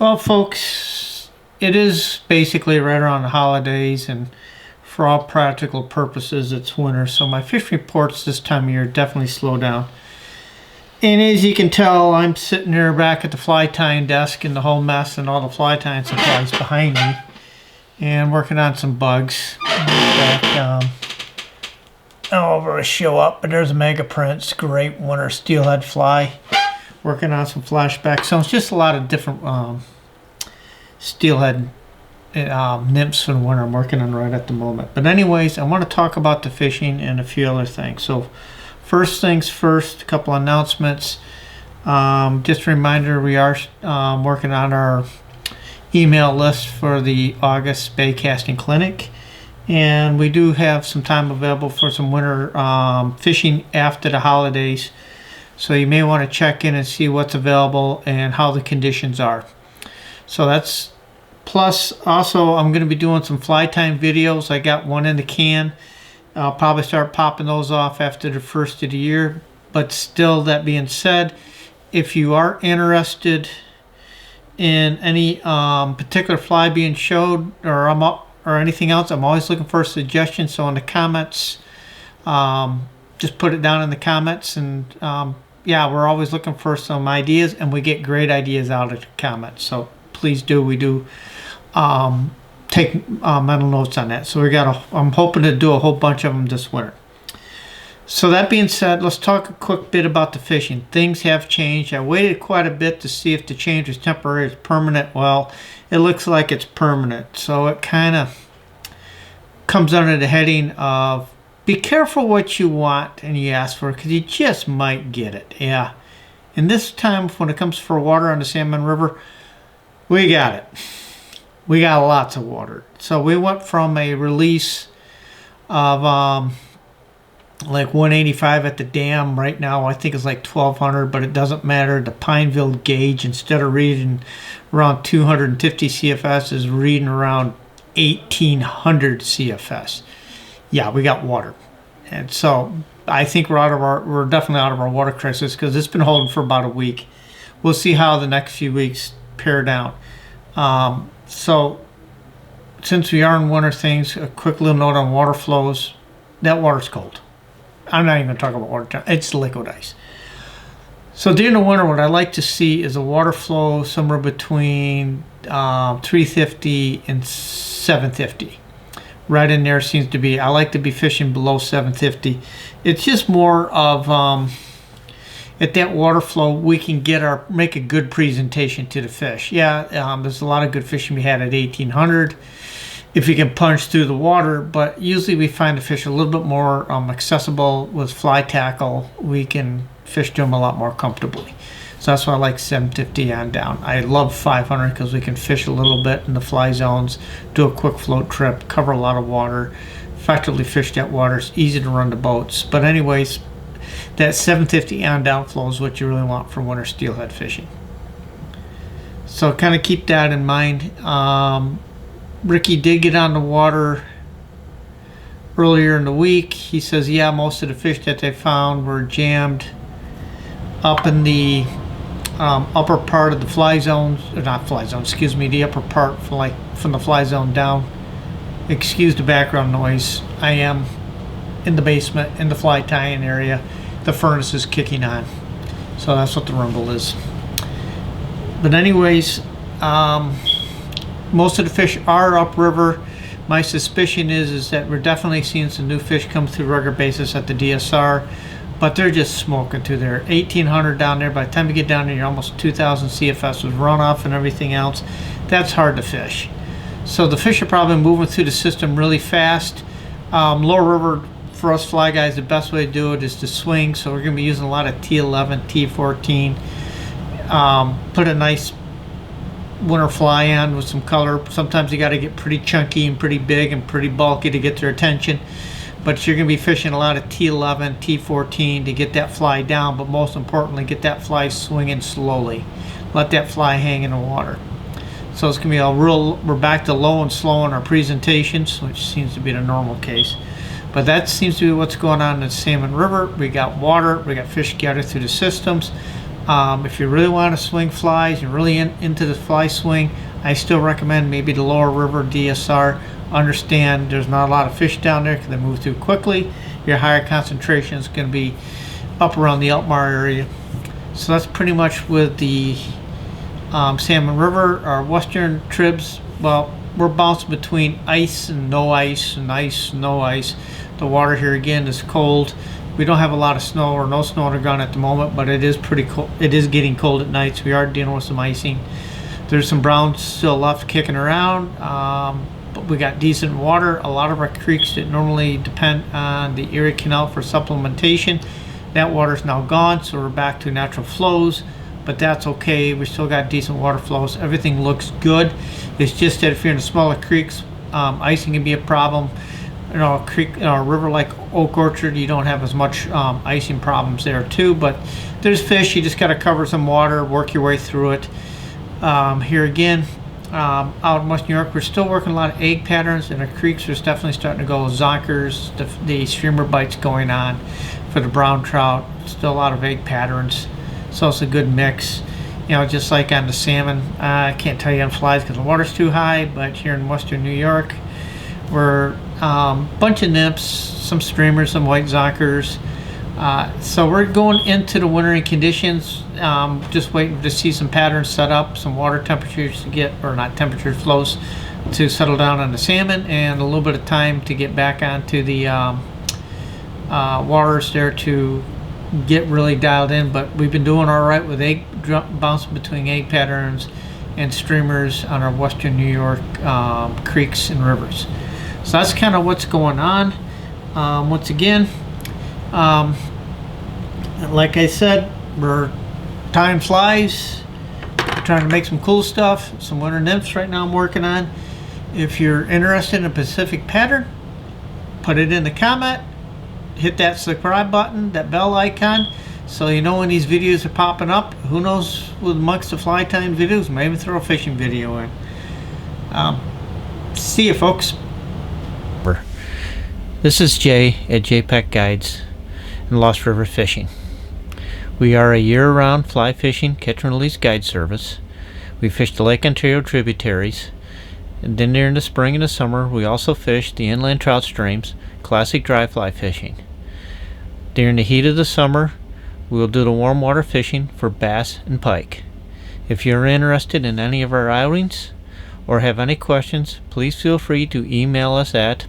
Well, folks, it is basically right around the holidays, and for all practical purposes, it's winter. So my fish reports this time of year definitely slow down. And as you can tell, I'm sitting here back at the fly tying desk and the whole mess and all the fly tying supplies behind me, and working on some bugs. Over a show up, but there's a Mega Prince, great winter steelhead fly. Working on some flashback. So it's just a lot of different steelhead nymphs for the winter I'm working on right at the moment. But anyways, I want to talk about the fishing and a few other things. So first things first, a couple announcements. Just a reminder, we are working on our email list for the August Bay Casting Clinic. And we do have some time available for some winter fishing after the holidays. So you may want to check in and see what's available and how the conditions are. So that's plus also I'm going to be doing some fly time videos. I got one in the can. I'll probably start popping those off after the first of the year. But still, that being said, if you are interested in any particular fly being showed or anything else, I'm always looking for suggestions. So in the comments, just put it down in the comments, and yeah, we're always looking for some ideas, and we get great ideas out of the comments. So please do. We do take mental notes on that. So I'm hoping to do a whole bunch of them this winter. So that being said, let's talk a quick bit about the fishing. Things have changed. I waited quite a bit to see if the change was temporary or permanent. Well, it looks like it's permanent. So it kind of comes under the heading of be careful what you want and you ask for, because you just might get it. Yeah. And this time, when it comes for water on the Salmon River, we got it. We got lots of water. So we went from a release of like 185 at the dam. Right now, I think it's like 1,200, but it doesn't matter. The Pineville gauge, instead of reading around 250 CFS, is reading around 1,800 CFS. Yeah, we got water. And so I think we're definitely out of our water crisis, because it's been holding for about a week. We'll see how the next few weeks pare down. So since we are in winter things, a quick little note on water flows. That water's cold. I'm not even going to talk about water. It's liquid ice. So during the winter, what I like to see is a water flow somewhere between 350 and 750. Right in there seems to be. I like to be fishing below 750. It's just more of at that water flow we can make a good presentation to the fish. Yeah, there's a lot of good fishing we had at 1,800 if you can punch through the water, but usually we find the fish a little bit more accessible with fly tackle. We can fish to them a lot more comfortably. So that's why I like 750 on down. I love 500 because we can fish a little bit in the fly zones, do a quick float trip, cover a lot of water, effectively fish that water. It's easy to run the boats. But anyways, that 750 on down flow is what you really want for winter steelhead fishing. So kind of keep that in mind. Ricky did get on the water earlier in the week. He says, yeah, most of the fish that they found were jammed up in the upper part of the fly zone, or not fly zone, excuse me, the upper part from the fly zone down. Excuse the background noise. I am in the basement in the fly tying area. The furnace is kicking on, so that's what the rumble is. But anyways, most of the fish are upriver. My suspicion is that we're definitely seeing some new fish come through regular basis at the DSR. But they're just smoking through there. 1,800 down there. By the time you get down there, you're almost 2,000 CFS with runoff and everything else. That's hard to fish. So the fish are probably moving through the system really fast. Lower river, for us fly guys, the best way to do it is to swing. So we're going to be using a lot of T11, T14. Put a nice winter fly on with some color. Sometimes you got to get pretty chunky and pretty big and pretty bulky to get their attention. But you're going to be fishing a lot of T11, T14 to get that fly down, but most importantly, get that fly swinging slowly. Let that fly hang in the water. So it's going to be we're back to low and slow in our presentations, which seems to be the normal case. But that seems to be what's going on in the Salmon River. We got water, we got fish gathered through the systems. If you really want to swing flies, you're really into the fly swing, I still recommend maybe the lower river DSR. Understand there's not a lot of fish down there because they move through quickly. Your higher concentration is going to be up around the Altmar area. So that's pretty much with the Salmon River. Our western tribs, well, we're bouncing between ice and no ice, and ice and no ice. The water here again is cold. We don't have a lot of snow or no snow underground at the moment, but it is pretty cold. It is getting cold at night, so we are dealing with some icing. There's some browns still left kicking around, but we got decent water. A lot of our creeks that normally depend on the Erie Canal for supplementation, that water's now gone, so we're back to natural flows, but that's okay. We still got decent water flows. Everything looks good. It's just that if you're in the smaller creeks, icing can be a problem. You know, a creek, a river like Oak Orchard, you don't have as much icing problems there too, but there's fish. You just got to cover some water, work your way through it. Here again, out in West New York, we're still working a lot of egg patterns, and the creeks are definitely starting to go zonkers, the streamer bites going on for the brown trout. Still a lot of egg patterns, so it's a good mix. You know, just like on the salmon, I can't tell you on flies because the water's too high, but here in Western New York, we're bunch of nymphs, some streamers, some white zonkers. So we're going into the wintering conditions, just waiting to see some patterns set up, some water temperatures to get, or not temperature, flows to settle down on the salmon, and a little bit of time to get back onto the waters there to get really dialed in. But we've been doing all right with egg bouncing between egg patterns and streamers on our Western New York creeks and rivers. So that's kind of what's going on. Once again, like I said, time flies. We're trying to make some cool stuff. Some winter nymphs right now I'm working on. If you're interested in a specific pattern, put it in the comment. Hit that subscribe button, that bell icon, so you know when these videos are popping up. Who knows, with amongst the fly time videos, maybe throw a fishing video in. See you, folks. This is Jay at JPEG Guides and Lost River Fishing. We are a year-round fly fishing catch and release guide service. We fish the Lake Ontario tributaries, and then during the spring and the summer we also fish the inland trout streams, classic dry fly fishing. During the heat of the summer we will do the warm water fishing for bass and pike. If you're interested in any of our outings or have any questions, please feel free to email us at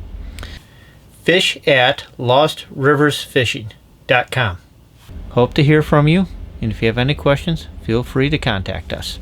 fish@lostriversfishing.com. Hope to hear from you, and if you have any questions, feel free to contact us.